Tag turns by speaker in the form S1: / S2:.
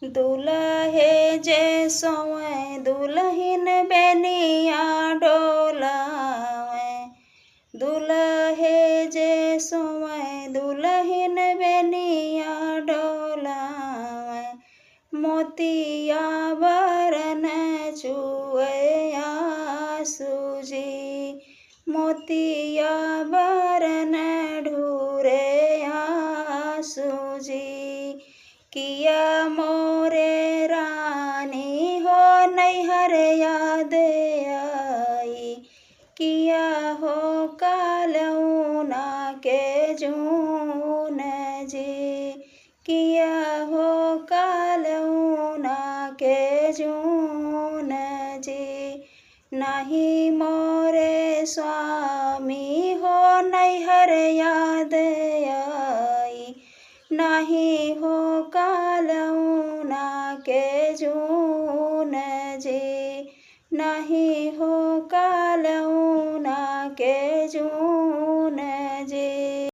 S1: दुल्हे जैसों दुल्हन बेनिया डोलावे, दुल्हे जैसों दुल्हन बेनिया डोलावे। मोतिया बरन चुए आंसू जी, मोतिया बरन ढूरे आंसू जी। किया मोरे रानी हो नैहर याद आई, किया हो कालौना के जून जी, किया हो कालौना के जून जी। नहीं मोरे स्वामी हो नैहर याद आई, नहीं हो कालौना के जून जी, नहीं हो कालौना के जून।